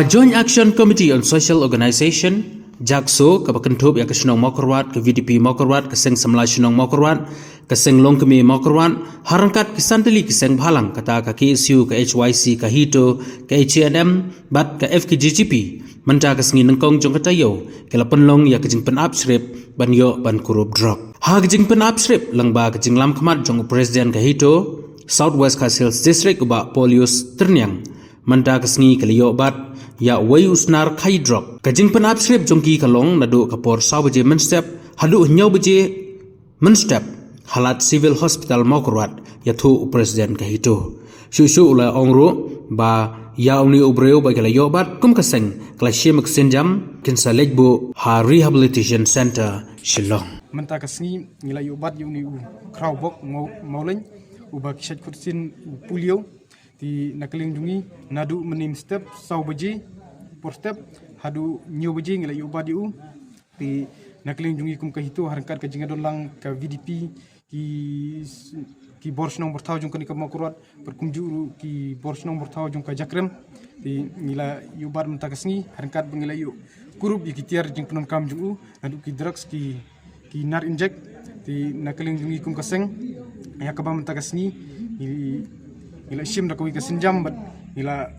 Joint Action Committee on Social Organization Jakso ke Bakentub ya ke Senong Mokorwat ke VDP Mokorwat ke Seng Semla Senong Mokorwat ke Seng Longkemi Mokorwat harangkat ke Santeli ke Seng Bhalang kata ke KSU ke HYC ke Hito ke HNM bat ke FKGGP menta ke Sengi Nengkong jong katayo ke Lapenlong ya ke Jing Pen Upsrip ban yo ban kurup drop ha ke Jing Pen Upsrip langba ke Jing Lam Khamat jong Presiden ke Hito Southwest Hills District uba Polius Ternyang menta ke Sengi ke Liyo bat ya way usnar khai drop ka jing pen upsrip jongki kalong nadu kapor saw beje men step hadu nyaw beje men step halat civil hospital Mokorwat ya thu presiden ka hito shu ula ongro ba ya uni ubreo ba kala yobat kum kaseng kala shemak senjam kinsa legbo ha rehabilitation center Shillong menta kasngi ngila yobat uni crowbok mauleng uba kisat kursin pulio di nakaling jungi nadu menim step saw beji por step hadu nyu beji ngila yoba diu di nakaling jungi kum ka hitu harangkat ka jingadon lang ka VDP ki borsh nomor taw jung ka Mokorwat berkunjuru ki borsh nomor taw jung ka Jakrem di ngila yoba mentakasngi harangkat ngila yu kurup ki tiar jing penon kam jungu nadu ki drugs ki nar inject di nakaling jungi kum kaseng ya ka ba mentakasngi ila shim da kawi ka senjam bat ila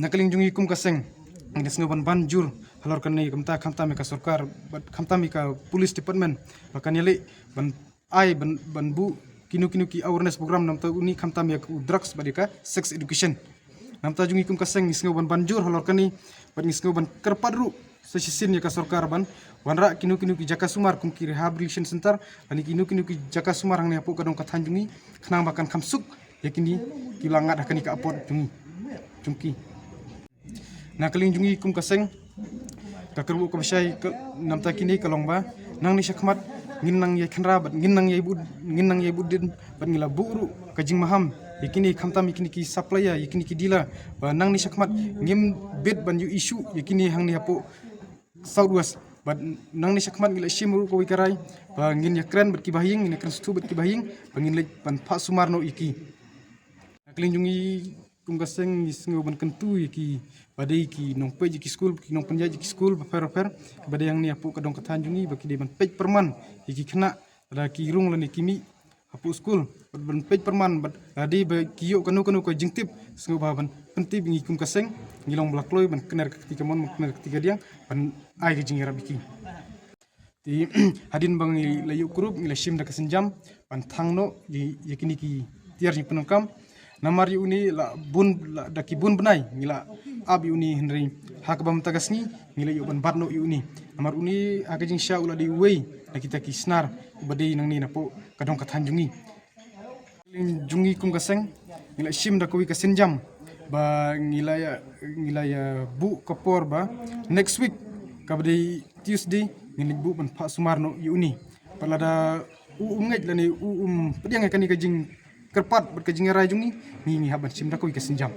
nakaling jungi kum kaseng nges ngoban banjur halor kan nei kamta me ka sarkar bat kamta me ka police department bakan yale ban bu kinu ki awareness program namta uni kamta me ku drugs badika sex education namta jungi kum kaseng nges ngoban banjur halor kan ni bat nges ngoban kerpadru sesisin ya ka sarkar ban wanra kinu ki Jaka Sumar kum ki rehabilitation center ani kinu ki Jaka Sumar hang ne apu kadong ka Tanjungi khnang bakan kamsuk yakini kilangat hakani ka apot jungi jungki nakaling jungi kum kaseng ka kerbu ka besai ke namta kini kalongba nang ni syakmat nginang ye khenra bat nginang ye budin bat ngila buru kajing maham yakini khamtam yakini ki supplier yakini ki dealer ba nang ni syakmat ngim bid ban yu issue yakini hang ni apu Southwest bat nang ni syakmat ngila shimru ko wikarai ba ngin ya kren bat ki bahing ngin kren stu bat ki bahing bangin lej ban Pak Sumarno iki nakaling jungi kum kaseng ngisngo ban kentu iki badai ki nong pej ki school ki nong penjaj ki school per badai yang ni apu kadong Tanjungi baki de ban pej perman iki kena ada ki rung lani kimi apu school ban pej perman bad adi ba kiyo kanu ko jingtip sngo ban penti bingi kum kaseng ngilong blakloi ban kener ketika mon kener ketika diang ban ai ki jingira biki di hadin bang layu kurup ngila shim da kasenjam ban thangno yakini ki tiar ni penongkam namar uni la bun la daki bun benai ngila ab uni henry hakbam tagasni ngila yu ban barno uni namar uni agajing sha ula di wei kita ki snar badai nang ni napo kadong ka Tanjungi jungi kum kaseng ngila shim da kowi kasenjam ba ngila ya bu kapor ba next week kabadai Tuesday ngila bu ban Pak Sumarno uni palada ngej lani pediang kani kajing kerpat berkajing rai jungi ni haban sim da kowi kasenjam